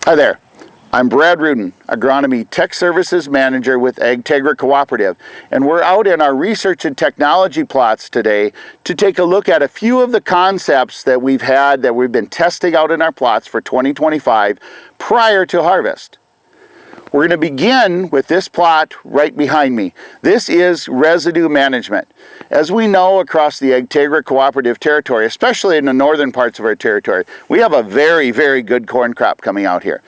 Hi there, I'm Brad Ruden, Agronomy Tech Services Manager with Agtegra Cooperative, and we're out in our research and technology plots today to take a look at a few of the concepts that we've been testing out in our plots for 2025 prior to harvest. We're going to begin with this plot right behind me. This is residue management. As we know across the Agtegra Cooperative territory, especially in the northern parts of our territory, we have a very, very good corn crop coming out here.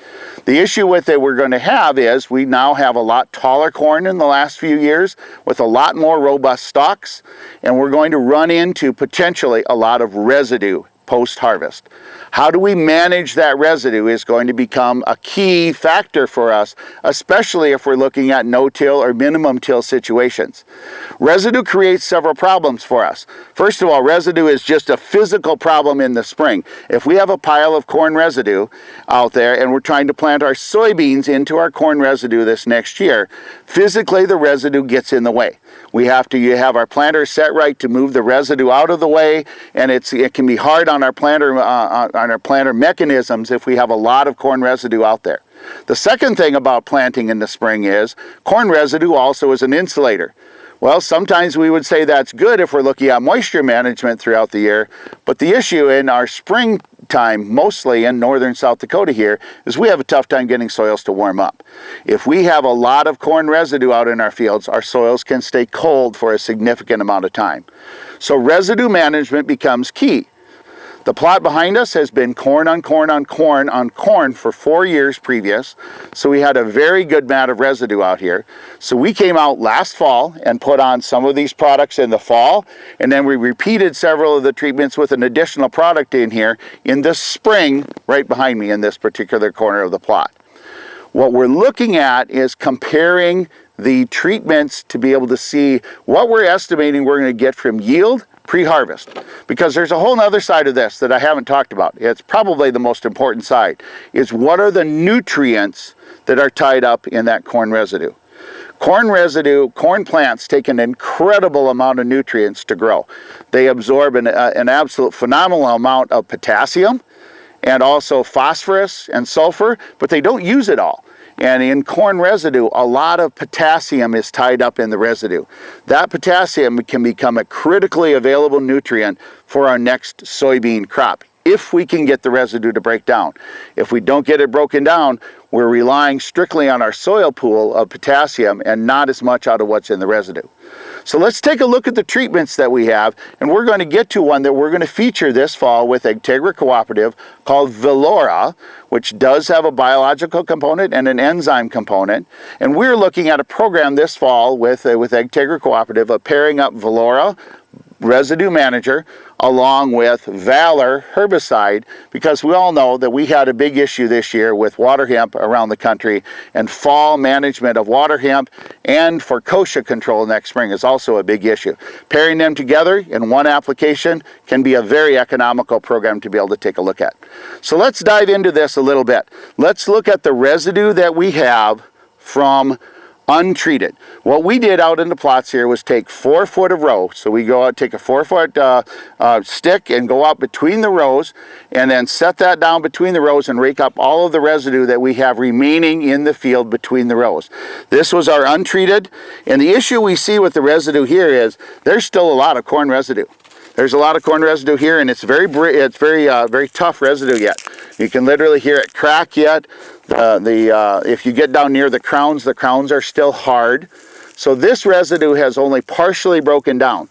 The issue with it we're going to have is we now have a lot taller corn in the last few years with a lot more robust stalks, and we're going to run into potentially a lot of residue post-harvest. How do we manage that residue is going to become a key factor for us, especially if we're looking at no-till or minimum till situations. Residue creates several problems for us. First of all, residue is just a physical problem in the spring. If we have a pile of corn residue out there and we're trying to plant our soybeans into our corn residue this next year, physically the residue gets in the way. We have to have our planter set right to move the residue out of the way, and it can be hard on our planter mechanisms if we have a lot of corn residue out there. The second thing about planting in the spring is corn residue also is an insulator. Well, sometimes we would say that's good if we're looking at moisture management throughout the year, but the issue in our springtime, mostly in northern South Dakota here, is we have a tough time getting soils to warm up. If we have a lot of corn residue out in our fields, our soils can stay cold for a significant amount of time. So residue management becomes key. The plot behind us has been corn on corn on corn on corn for 4 years previous, so we had a very good amount of residue out here. So we came out last fall and put on some of these products in the fall, and then we repeated several of the treatments with an additional product in here in the spring right behind me in this particular corner of the plot. What we're looking at is comparing the treatments to be able to see what we're estimating we're going to get from yield pre-harvest, because there's a whole other side of this that I haven't talked about. It's probably the most important side, is what are the nutrients that are tied up in that corn residue. Corn plants take an incredible amount of nutrients to grow. They absorb an absolute phenomenal amount of potassium and also phosphorus and sulfur, but they don't use it all. And in corn residue, a lot of potassium is tied up in the residue. That potassium can become a critically available nutrient for our next soybean crop, if we can get the residue to break down. If we don't get it broken down, we're relying strictly on our soil pool of potassium and not as much out of what's in the residue. So let's take a look at the treatments that we have, and we're going to get to one that we're going to feature this fall with Agtegra Cooperative called Velora, which does have a biological component and an enzyme component. And we're looking at a program this fall with Agtegra Cooperative of pairing up Velora Residue Manager along with Valor herbicide, because we all know that we had a big issue this year with water hemp around the country, and fall management of water hemp and for kochia control next spring is also a big issue. Pairing them together in one application can be a very economical program to be able to take a look at. So let's dive into this a little bit. Let's look at the residue that we have from untreated. What we did out in the plots here was take 4 foot of row. So we go out, take a 4 foot stick and go out between the rows, and then set that down between the rows and rake up all of the residue that we have remaining in the field between the rows. This was our untreated, and the issue we see with the residue here is there's still a lot of corn residue. There's a lot of corn residue here, and it's very tough residue yet. You can literally hear it crack yet. If you get down near the crowns are still hard. So this residue has only partially broken down.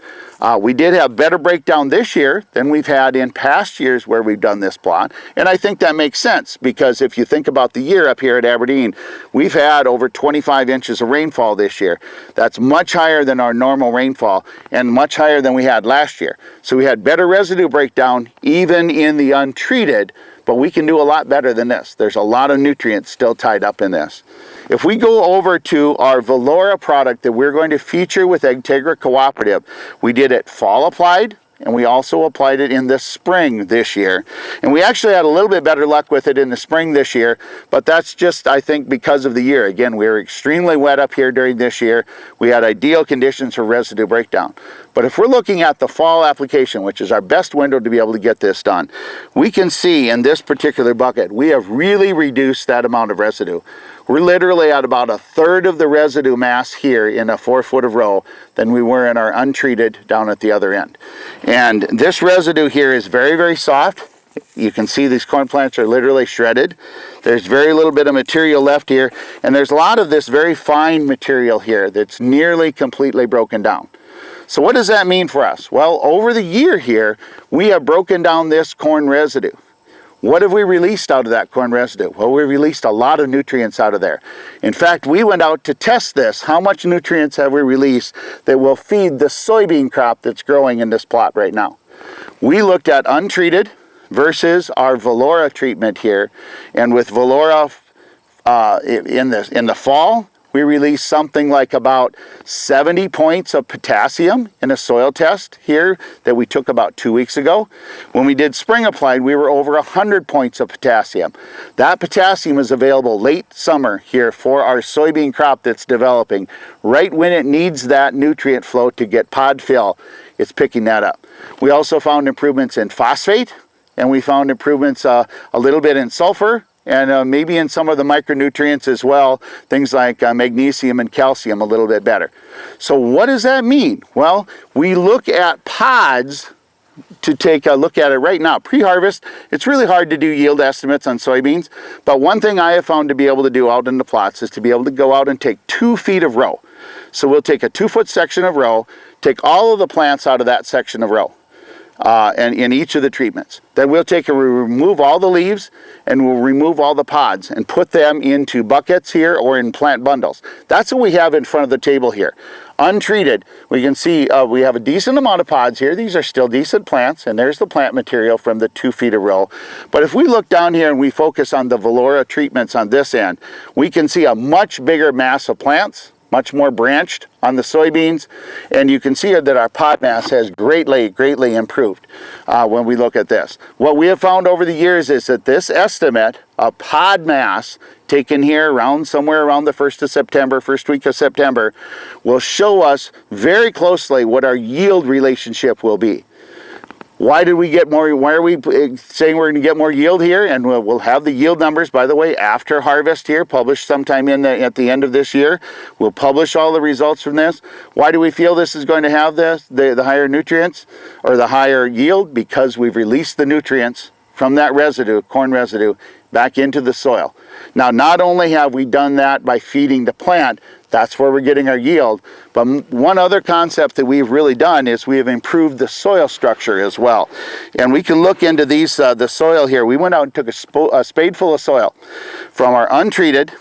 We did have better breakdown this year than we've had in past years where we've done this plot, and I think that makes sense, because if you think about the year up here at Aberdeen, we've had over 25 inches of rainfall this year. That's much higher than our normal rainfall and much higher than we had last year. So we had better residue breakdown even in the untreated, but we can do a lot better than this. There's a lot of nutrients still tied up in this. If we go over to our Velora product that we're going to feature with Agtegra Cooperative, we did it fall applied, and we also applied it in the spring this year. And we actually had a little bit better luck with it in the spring this year, but that's just, I think, because of the year. Again, we were extremely wet up here during this year. We had ideal conditions for residue breakdown. But if we're looking at the fall application, which is our best window to be able to get this done, we can see in this particular bucket, we have really reduced that amount of residue. We're literally at about a third of the residue mass here in a 4 foot of row than we were in our untreated down at the other end. And this residue here is very, very soft. You can see these corn plants are literally shredded. There's very little bit of material left here, and there's a lot of this very fine material here that's nearly completely broken down. So what does that mean for us? Well, over the year here, we have broken down this corn residue. What have we released out of that corn residue? Well, we released a lot of nutrients out of there. In fact, we went out to test this. How much nutrients have we released that will feed the soybean crop that's growing in this plot right now? We looked at untreated versus our Valora treatment here. And with Valora in the fall, we released something like about 70 points of potassium in a soil test here that we took about 2 weeks ago. When we did spring applied, we were over 100 points of potassium. That potassium is available late summer here for our soybean crop that's developing. Right when it needs that nutrient flow to get pod fill, it's picking that up. We also found improvements in phosphate, and we found improvements a little bit in sulfur, and maybe in some of the micronutrients as well, things like magnesium and calcium a little bit better. So what does that mean? Well, we look at pods to take a look at it right now. Pre-harvest, it's really hard to do yield estimates on soybeans, but one thing I have found to be able to do out in the plots is to be able to go out and take 2 feet of row. So we'll take a 2 foot section of row, take all of the plants out of that section of row. And in each of the treatments. Then we'll take and remove all the leaves, and we'll remove all the pods and put them into buckets here or in plant bundles. That's what we have in front of the table here. Untreated, we can see we have a decent amount of pods here. These are still decent plants, and there's the plant material from the 2 feet of row. But if we look down here and we focus on the Valora treatments on this end, we can see a much bigger mass of plants, much more branched on the soybeans, and you can see that our pod mass has greatly improved when we look at this. What we have found over the years is that this estimate of pod mass taken here somewhere around the 1st of September, first week of September, will show us very closely what our yield relationship will be. Why did we get more? Why are we saying we're going to get more yield here? And we'll have the yield numbers, by the way, after harvest here, published sometime at the end of this year. We'll publish all the results from this. Why do we feel this is going to have the higher nutrients or the higher yield? Because we've released the nutrients from that residue, corn residue, back into the soil. Now, not only have we done that by feeding the plant, that's where we're getting our yield. But one other concept that we've really done is we have improved the soil structure as well. And we can look into these, the soil here. We went out and took a spade full of soil from our untreated,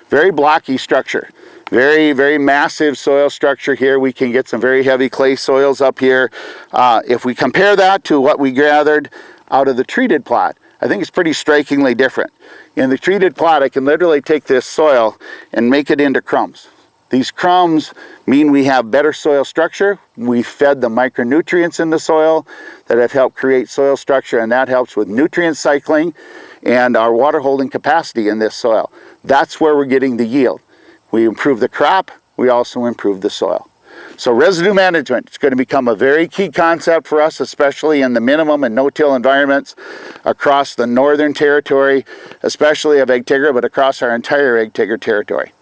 very blocky structure. Very massive soil structure here. We can get some very heavy clay soils up here. If we compare that to what we gathered out of the treated plot, I think it's pretty strikingly different. In the treated plot, I can literally take this soil and make it into crumbs. These crumbs mean we have better soil structure. We fed the micronutrients in the soil that have helped create soil structure, and that helps with nutrient cycling and our water holding capacity in this soil. That's where we're getting the yield. We improve the crop, we also improve the soil. So residue management is going to become a very key concept for us, especially in the minimum and no-till environments across the northern territory, especially of Agtegra, but across our entire Agtegra territory.